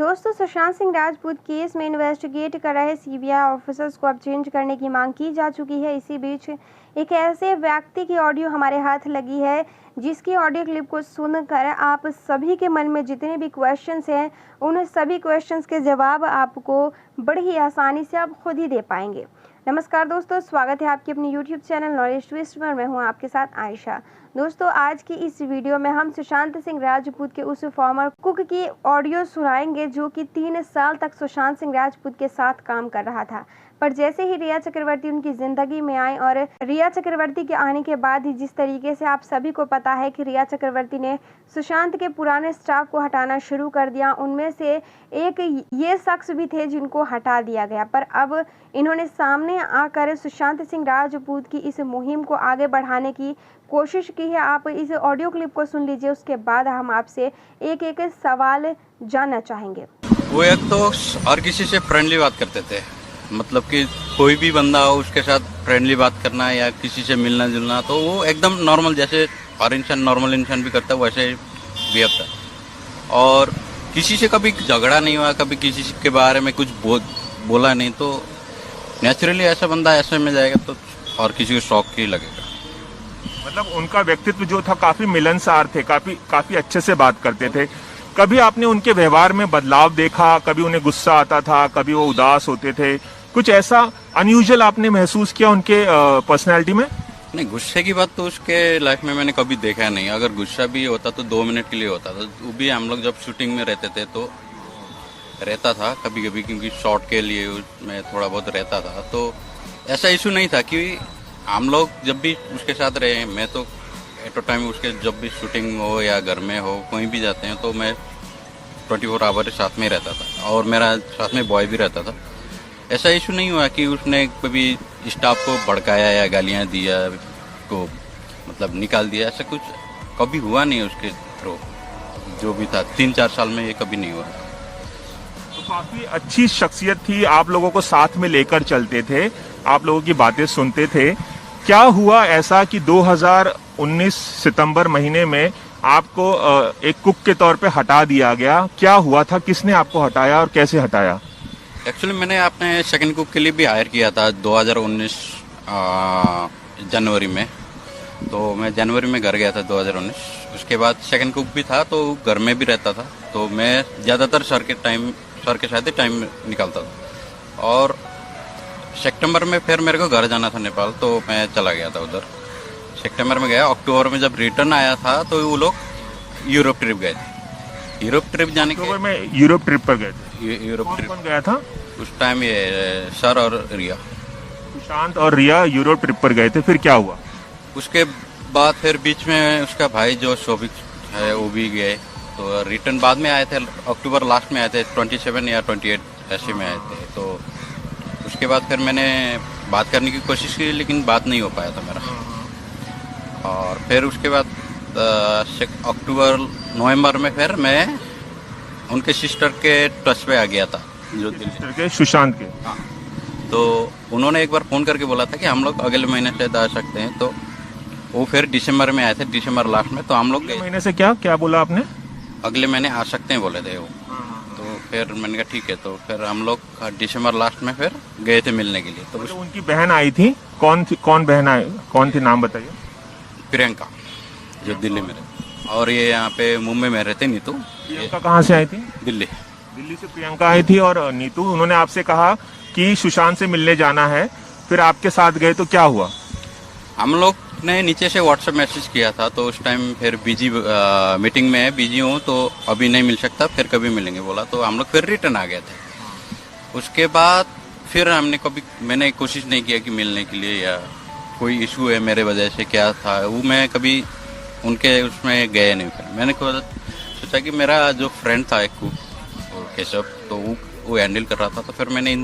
दोस्तों, सुशांत सिंह राजपूत केस में इन्वेस्टिगेट कर रहे सीबीआई ऑफिसर्स को अब चेंज करने की मांग की जा चुकी है। इसी बीच एक ऐसे व्यक्ति की ऑडियो हमारे हाथ लगी है जिसकी ऑडियो क्लिप को सुनकर आप सभी के मन में जितने भी क्वेश्चंस हैं उन सभी क्वेश्चंस के जवाब आपको बड़ी ही आसानी से आप खुद ही दे पाएंगे। नमस्कार दोस्तों, स्वागत है आपके अपने यूट्यूब चैनल नॉलेज ट्विस्ट पर। मैं हूं आपके साथ आयशा। दोस्तों, आज की इस वीडियो में हम सुशांत सिंह राजपूत के उस फॉर्मर कुक की ऑडियो सुनाएंगे जो कि 3 साल तक सुशांत सिंह राजपूत के साथ काम कर रहा था। पर जैसे ही रिया चक्रवर्ती उनकी जिंदगी में आई और रिया चक्रवर्ती के आने के बाद ही जिस तरीके से आप सभी को पता है कि रिया चक्रवर्ती ने सुशांत के पुराने स्टाफ को हटाना शुरू कर दिया, उनमें से एक ये शख्स भी थे जिनको हटा दिया गया। पर अब इन्होंने सामने आकर सुशांत सिंह राजपूत की इस मुहिम को आगे बढ़ाने की कोशिश की है। आप इस ऑडियो क्लिप को सुन लीजिए, उसके बाद हम आपसे एक एक सवाल जानना चाहेंगे। वो एक तो हर किसी से फ्रेंडली बात करते थे, मतलब कि कोई भी बंदा हो उसके साथ फ्रेंडली बात करना या किसी से मिलना जुलना, तो वो एकदम नॉर्मल, जैसे हर इंसान नॉर्मल इंसान भी करता है वैसे बिहेव था। और किसी से कभी झगड़ा नहीं हुआ, कभी किसी के बारे में कुछ बोला नहीं, तो नेचुरली ऐसा बंदा ऐसे में जाएगा तो और किसी को शौक ही लगेगा। मतलब उनका व्यक्तित्व जो था काफी मिलनसार थे, काफी अच्छे से बात करते थे। कभी आपने उनके व्यवहार में बदलाव देखा? कभी उन्हें गुस्सा आता था, कभी वो उदास होते थे? कुछ ऐसा अनयूजुअल आपने महसूस किया उनके पर्सनैलिटी में? नहीं, गुस्से की बात तो उसके लाइफ में मैंने कभी देखा नहीं। अगर गुस्सा भी होता तो 2 मिनट के लिए होता था। वो भी हम लोग जब शूटिंग में रहते थे तो रहता था कभी कभी, क्योंकि शॉट के लिए मैं थोड़ा बहुत रहता था, तो ऐसा इशू नहीं था कि हम लोग जब भी उसके साथ रहे, मैं तो एट अ टाइम उसके जब भी शूटिंग हो या घर में हो कहीं भी जाते हैं तो मैं 24 आवर साथ में रहता था और मेरा साथ में बॉय भी रहता था। ऐसा इशू नहीं हुआ कि उसने कभी स्टाफ को भड़काया या गालियां दिया, को मतलब निकाल दिया, ऐसा कुछ कभी हुआ नहीं उसके थ्रू। जो भी था 3-4 साल में ये कभी नहीं हुआ। तो काफी अच्छी शख्सियत थी, आप लोगों को साथ में लेकर चलते थे, आप लोगों की बातें सुनते थे। क्या हुआ ऐसा कि 2019 सितंबर महीने में आपको एक कुक के तौर पे हटा दिया गया? क्या हुआ था, किसने आपको हटाया और कैसे हटाया? एक्चुअली मैंने अपने सेकंड कुक के लिए भी हायर किया था 2019 जनवरी में। तो मैं जनवरी में घर गया था 2019। उसके बाद सेकंड कुक भी था तो घर में भी रहता था, तो मैं ज़्यादातर सर के साथ ही टाइम निकालता था। और सितंबर में फिर मेरे को घर जाना था नेपाल, तो मैं चला गया था उधर। सितंबर में गया, अक्टूबर में जब रिटर्न आया था तो वो लोग यूरोप ट्रिप गए थे। यूरोप ट्रिप जाने के में यूरोप ट्रिप पर गए थे। यूरोप ट्रिप कौन गया था उस टाइम? ये सर और रिया, सुशांत और रिया यूरोप ट्रिप पर गए थे। फिर क्या हुआ? उसके बाद फिर बीच में उसका भाई जो शोभिक है वो भी गए, तो रिटर्न बाद में आए थे, अक्टूबर लास्ट में आए थे, 27 या 28 ऐसे में आए थे। तो उसके बाद फिर मैंने बात करने की कोशिश की लेकिन बात नहीं हो पाया था मेरा। और फिर उसके बाद नवंबर में फिर मैं उनके सिस्टर के ट्रस्ट पे आ गया था, जो दिल्ली के सुशांत के। हाँ, तो उन्होंने एक बार फ़ोन करके बोला था कि हम लोग अगले महीने शायद आ सकते हैं। तो वो फिर दिसंबर में आए थे, दिसंबर लास्ट में। तो हम लोग महीने से क्या बोला आपने? अगले महीने आ सकते हैं बोले थे वो। तो फिर मैंने कहा ठीक है। तो फिर हम लोग दिसंबर लास्ट में फिर गए थे मिलने के लिए। तो उनकी बहन आई थी, कौन बहन आई, कौन थी, नाम बताइए। प्रियंका, जो दिल्ली में रहती, और ये यहाँ पे मुंबई में रहते नीतू। प्रियंका कहाँ से आई थी? दिल्ली से प्रियंका आई थी और नीतू। उन्होंने आपसे कहा कि सुशांत से मिलने जाना है, फिर आपके साथ गए, तो क्या हुआ? हम लोग ने नीचे से व्हाट्सएप मैसेज किया था, तो उस टाइम फिर बिजी मीटिंग में बिजी हूँ तो अभी नहीं मिल सकता, फिर कभी मिलेंगे बोला। तो हम लोग फिर रिटर्न आ गए थे। उसके बाद फिर मैंने कोशिश नहीं किया कि मिलने के लिए या कोई इशू है मेरे वजह से क्या था, वो मैं कभी उनके उसमें गए नहीं। फिर मैंने सोचा कि मेरा जो फ्रेंड था एक केशव, तो वो हैंडल कर रहा था, तो फिर मैंने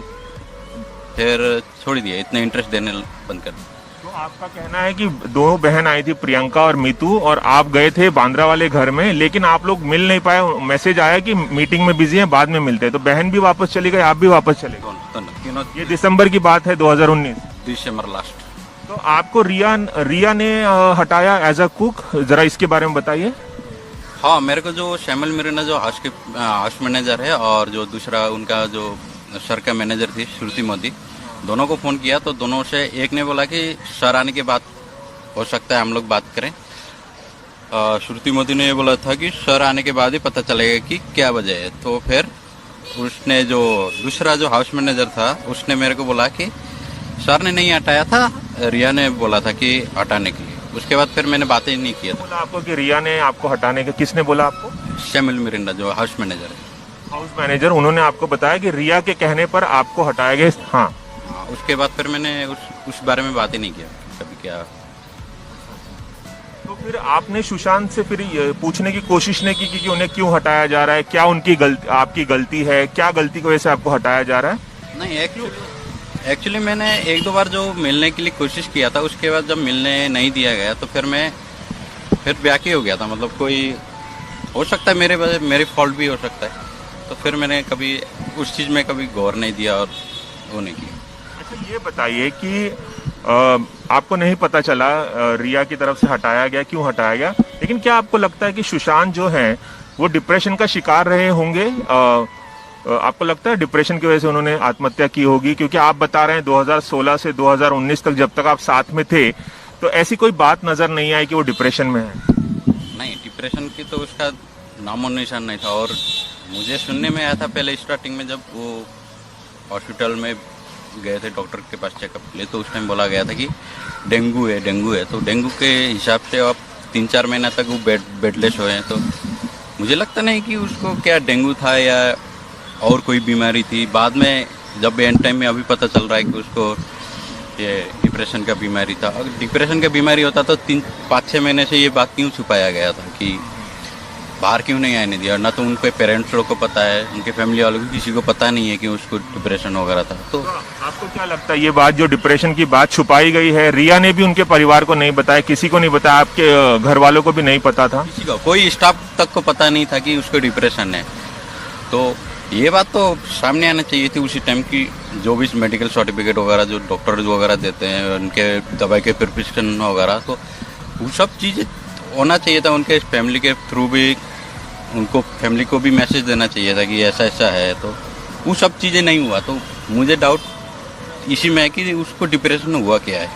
फिर छोड़ दिया, इतना इंटरेस्ट देने बंद कर दिया। तो आपका कहना है कि 2 बहन आई थी, प्रियंका और मीतू, और आप गए थे बांद्रा वाले घर में, लेकिन आप लोग मिल नहीं पाए। मैसेज आया कि मीटिंग में बिजी हैं, बाद में मिलते हैं। तो बहन भी वापस चली गई, आप भी वापस चले गए। ये दिसंबर की बात है, 2019 दिसंबर लास्ट। तो आपको रिया ने हटाया एज अ कुक, जरा इसके बारे में बताइए। हाँ, मेरे को जो शैमल मिरांडा जो हाउस मैनेजर है और जो दूसरा उनका जो सर का मैनेजर थी श्रुति मोदी, दोनों को फोन किया तो दोनों से एक ने बोला कि सर आने के बाद हो सकता है हम लोग बात करें। श्रुति मोदी ने ये बोला था कि सर आने के बाद ही पता चलेगा कि क्या वजह है। तो फिर उसने जो दूसरा जो हाउस मैनेजर था उसने मेरे को बोला कि सर ने नहीं हटाया था, रिया ने बोला था कि हटाने के लिए। उसके बाद फिर मैंने बातें नहीं किया था। बोला आपको कि रिया ने आपको हटाने का, किसने बोला आपको? शैमल मिरांडा जो हाउस मैनेजर है। हाउस मैनेजर, उन्होंने आपको बताया कि रिया के कहने पर आपको हटाया गया? हाँ। उसके बाद फिर मैंने उस बारे में बात ही नहीं किया कभी। क्या तो फिर आपने सुशांत से फिर ये पूछने की कोशिश नहीं की कि उन्हें क्यों हटाया जा रहा है? क्या उनकी गलती, आपकी गलती है? क्या गलती की वजह से आपको हटाया जा रहा है? नहीं, एक्चुअली मैंने एक दो बार जो मिलने के लिए कोशिश किया था, उसके बाद जब मिलने नहीं दिया गया तो फिर मैं बैकी हो गया था। मतलब कोई हो सकता है मेरे फॉल्ट भी हो सकता है, तो फिर मैंने कभी उस चीज़ में कभी गौर नहीं दिया और वो नहीं किया। अच्छा, ये बताइए कि आपको नहीं पता चला रिया की तरफ से हटाया गया, क्यों हटाया गया, लेकिन क्या आपको लगता है कि सुशांत जो है वो डिप्रेशन का शिकार रहे होंगे? आपको लगता है डिप्रेशन की वजह से उन्होंने आत्महत्या की होगी? क्योंकि आप बता रहे हैं 2016 से 2019 तक जब तक आप साथ में थे तो ऐसी कोई बात नजर नहीं आई कि वो डिप्रेशन में है। नहीं, डिप्रेशन की तो उसका नामो निशान नहीं था। और मुझे सुनने में आया था पहले स्टार्टिंग में जब वो हॉस्पिटल में गए थे डॉक्टर के पास चेकअप के लिए, तो उस टाइम बोला गया था कि डेंगू है। तो डेंगू के हिसाब से अब 3-4 महीना तक वो बेडलेस हुए हैं। तो मुझे लगता नहीं कि उसको क्या डेंगू था या और कोई बीमारी थी। बाद में जब एंड टाइम में अभी पता चल रहा है कि उसको ये डिप्रेशन का बीमारी था। अगर डिप्रेशन का बीमारी होता तो 5-6 महीने से ये बात क्यों छुपाया गया था कि बाहर क्यों नहीं आने दिया? ना तो उनके पेरेंट्स लोग को पता है, उनके फैमिली वालों को किसी को पता नहीं है कि उसको डिप्रेशन वगैरह था। तो आपको क्या लगता है ये बात जो डिप्रेशन की बात छुपाई गई है, रिया ने भी उनके परिवार को नहीं बताया, किसी को नहीं बताया, आपके घर वालों को भी नहीं पता था? किसी को, कोई स्टाफ तक को पता नहीं था कि उसको डिप्रेशन है। तो ये बात तो सामने आना चाहिए थी उसी टाइम की। जो भी मेडिकल सर्टिफिकेट वगैरह जो डॉक्टर वगैरह देते हैं, उनके दवाई के प्रिस्क्रिप्शन वगैरह, तो वो सब चीज़ें होना चाहिए था। उनके फैमिली के थ्रू भी उनको फैमिली को भी मैसेज देना चाहिए था कि ऐसा ऐसा है। तो वो सब चीज़ें नहीं हुआ। तो मुझे डाउट इसी में है कि उसको डिप्रेशन हुआ क्या है,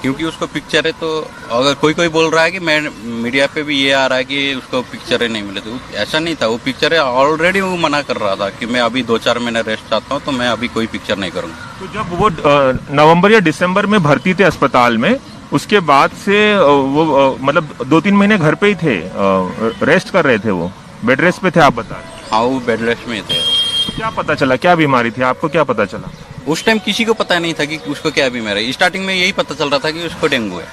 क्योंकि उसको पिक्चर है। तो अगर कोई बोल रहा है कि मैं मीडिया पे भी ये आ रहा है कि उसको पिक्चरें नहीं मिले, तो ऐसा नहीं था। वो पिक्चरें ऑलरेडी वो मना कर रहा था कि मैं अभी 2-4 महीने रेस्ट चाहता हूँ, तो मैं अभी कोई पिक्चर नहीं करूँगा। तो जब वो नवंबर या दिसंबर में भर्ती थे अस्पताल में, उसके बाद से वो मतलब 2-3 महीने घर पे ही थे, रेस्ट कर रहे थे, वो बेड रेस्ट पे थे आप बता रहे? हाँ, वो बेड रेस्ट में थे। तो क्या पता चला, क्या बीमारी थी, आपको क्या पता चला? उस टाइम किसी को पता नहीं था कि उसको क्या बीमारी है। स्टार्टिंग में यही पता चल रहा था कि उसको डेंगू है।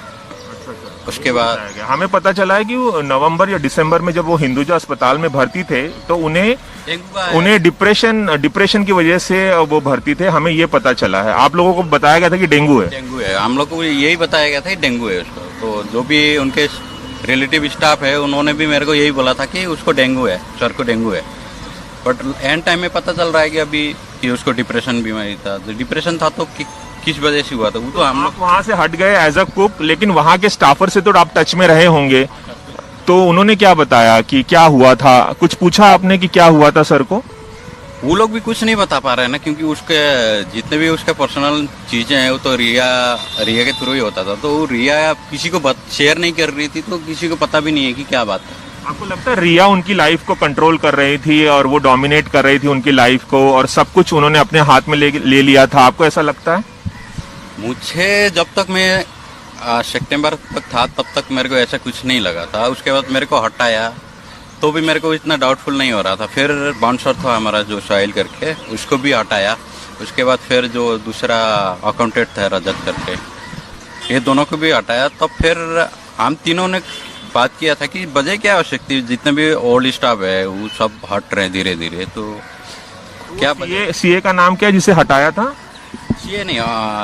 उसके बाद हमें पता चला है कि वो नवंबर या दिसंबर में जब वो हिंदुजा अस्पताल में भर्ती थे तो उन्हें डिप्रेशन की वजह से वो भर्ती थे, हमें ये पता चला है। आप लोगों को बताया गया था कि डेंगू है? हम लोग को यही बताया गया था कि डेंगू है उसको। तो जो भी उनके रिलेटिव स्टाफ है उन्होंने भी मेरे को यही बोला था कि उसको डेंगू है, सर को डेंगू है। बट एंड टाइम में पता चल रहा है कि अभी कि उसको डिप्रेशन बीमारी था। तो डिप्रेशन था तो किस वजह से हुआ था वो तो हम लोग वहाँ से हट गए एज अ कुक, लेकिन वहाँ के स्टाफर से तो आप टच में रहे होंगे, तो उन्होंने क्या बताया कि क्या हुआ था? कुछ पूछा आपने कि क्या हुआ था सर को? वो लोग भी कुछ नहीं बता पा रहे हैं ना, क्योंकि उसके जितने भी उसके पर्सनल चीजें हैं वो तो रिया के थ्रू ही होता था। तो रिया किसी को शेयर नहीं कर रही थी, तो किसी को पता भी नहीं है कि क्या बात है। आपको लगता है रिया उनकी लाइफ को कंट्रोल कर रही थी और वो डोमिनेट कर रही थी उनकी लाइफ को, और सब कुछ उन्होंने अपने हाथ में ले लिया था? आपको ऐसा लगता है? मुझे जब तक मैं सितंबर तक था तब तक मेरे को ऐसा कुछ नहीं लगा था। उसके बाद मेरे को हटाया तो भी मेरे को इतना डाउटफुल नहीं हो रहा था। फिर बाउंसर था हमारा जो साहिल करके, उसको भी हटाया। उसके बाद फिर जो दूसरा अकाउंटेंट था रजत करके, ये दोनों को भी हटाया। तब फिर हम तीनों ने बात किया था कि वजह क्या हो सकती है, जितने भी ओल्ड स्टाफ है वो सब हट रहे हैं धीरे धीरे। तो क्या सीए का नाम क्या है जिसे हटाया था? सीए नहीं,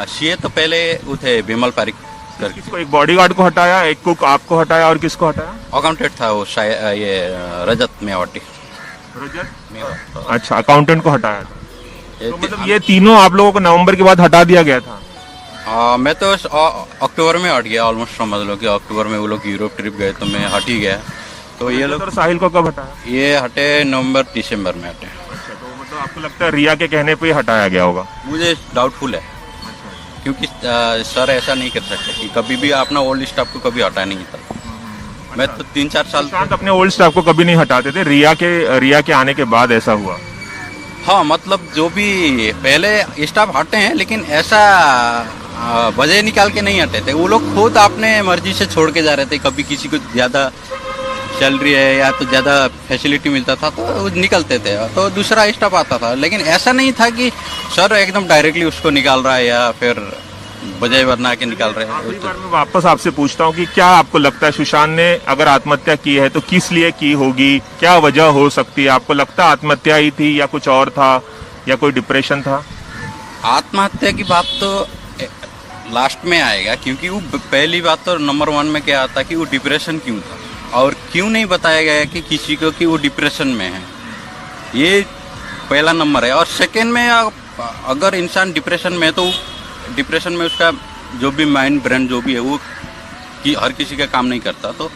सीए तो पहले वो थे विमल पारिक करके। किसको? एक बॉडीगार्ड को हटाया, एक कुक आपको हटाया, और किसको हटाया? अकाउंटेंट था वो ये रजत मेवाटी। रजत? अच्छा, अकाउंटेंट को हटाया था। तो मतलब ये तीनों आप लोगों को नवंबर के बाद हटा दिया गया था? मैं तो अक्टूबर में हट गया ऑलमोस्ट। समझ लो कि अक्टूबर में वो लोग यूरोप ट्रिप गए तो मैं हट ही गया। तो ये लोग और साहिल को कब हटाया? ये हटे नवंबर दिसंबर में हटे। अच्छा, तो मतलब आपको लगता है रिया के कहने पे ही हटाया गया होगा? मुझे डाउटफुल है, क्योंकि सर ऐसा नहीं कर सकते कि कभी भी अपना ओल्ड स्टाफ को कभी हटाया नहीं था। मैं तो 3-4 साल सुशांत अपने ओल्ड स्टाफ को कभी नहीं हटाते थे, रिया के आने के बाद ऐसा हुआ? हाँ, मतलब जो भी पहले स्टाफ हटे हैं, लेकिन ऐसा वजह निकाल के नहीं हटे थे। वो लोग खुद अपने मर्जी से छोड़ के जा रहे थे। कभी किसी को ज़्यादा सैलरी है या तो ज़्यादा फैसिलिटी मिलता था तो वो निकलते थे, तो दूसरा स्टाफ आता था। लेकिन ऐसा नहीं था कि सर एकदम डायरेक्टली उसको निकाल रहा है या फिर वजह बना के निकाल रहे आखिरी हैं। बार मैं वापस आपसे पूछता हूँ कि क्या आपको लगता है सुशांत ने अगर आत्महत्या की है तो किस लिए की होगी? क्या वजह हो सकती है? आपको लगता है आत्महत्या ही थी या कुछ और था या कोई डिप्रेशन था? आत्महत्या की बात तो लास्ट में आएगा, क्योंकि वो पहली बात तो नंबर 1 में क्या आता कि वो डिप्रेशन क्यों था और क्यों नहीं बताया गया कि किसी को कि वो डिप्रेशन में है। ये पहला नंबर है। और सेकेंड में अगर इंसान डिप्रेशन में है तो डिप्रेशन में उसका जो भी माइंड ब्रेन जो भी है वो कि हर किसी का काम नहीं करता, तो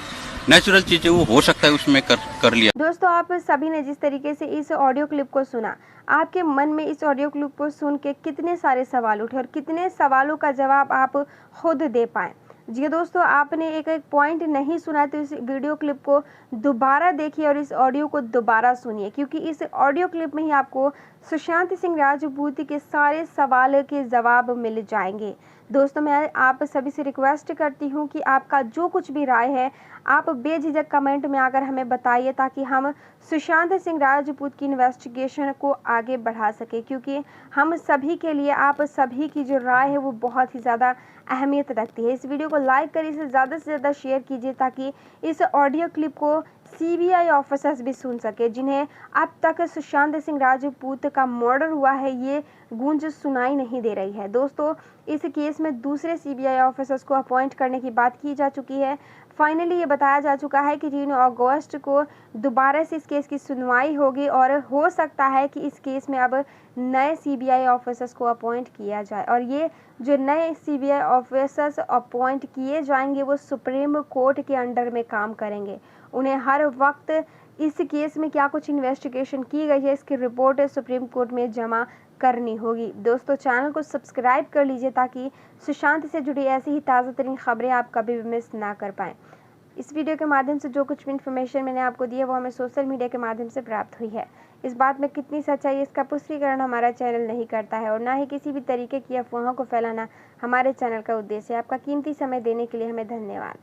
नेचुरल चीज़ें वो हो सकता है उसमें कर लिया। दोस्तों, आप सभी ने जिस तरीके से इस ऑडियो क्लिप को सुना, आपके मन में इस ऑडियो क्लिप को सुन के कितने सारे सवाल उठे और कितने सवालों का जवाब आप खुद दे पाए। जी दोस्तों, आपने एक एक पॉइंट नहीं सुना तो इस वीडियो क्लिप को दोबारा देखिए और इस ऑडियो को दोबारा सुनिए, क्योंकि इस ऑडियो क्लिप में ही आपको सुशांत सिंह राजपूत के सारे सवाल के जवाब मिल जाएंगे। दोस्तों, मैं आप सभी से रिक्वेस्ट करती हूँ कि आपका जो कुछ भी राय है आप बेझिझक कमेंट में आकर हमें बताइए, ताकि हम सुशांत सिंह राजपूत की इन्वेस्टिगेशन को आगे बढ़ा सके, क्योंकि हम सभी के लिए आप सभी की जो राय है वो बहुत ही ज़्यादा अहमियत रखती है। इस वीडियो को लाइक कर इसे ज़्यादा से ज़्यादा शेयर कीजिए, ताकि इस ऑडियो क्लिप को सीबीआई ऑफिसर्स भी सुन सके, जिन्हें अब तक सुशांत सिंह राजपूत का मर्डर हुआ है ये गूंज सुनाई नहीं दे रही है। दोस्तों, इस केस में दूसरे सीबीआई ऑफिसर्स को अपॉइंट करने की बात की जा चुकी है। फाइनली ये बताया जा चुका है कि 3 अगस्त को दोबारा से इस केस की सुनवाई होगी और हो सकता है कि इस केस में अब नए सीबीआई ऑफिसर्स को अपॉइंट किया जाए, और ये जो नए सीबीआई ऑफिसर्स अपॉइंट किए जाएंगे वो सुप्रीम कोर्ट के अंडर में काम करेंगे। उन्हें हर वक्त इस केस में क्या कुछ इन्वेस्टिगेशन की गई है इसकी रिपोर्ट सुप्रीम कोर्ट में जमा करनी होगी। दोस्तों, चैनल को सब्सक्राइब कर लीजिए ताकि सुशांत से जुड़ी ऐसी ही ताज़ा तरीन खबरें आप कभी भी मिस ना कर पाएँ। इस वीडियो के माध्यम से जो कुछ भी इन्फॉर्मेशन मैंने आपको दी है वो हमें सोशल मीडिया के माध्यम से प्राप्त हुई है। इस बात में कितनी सच्चाई है इसका पुष्टिकरण हमारा चैनल नहीं करता है और ना ही किसी भी तरीके की अफवाहों को फैलाना हमारे चैनल का उद्देश्य है। आपका कीमती समय देने के लिए हमें धन्यवाद।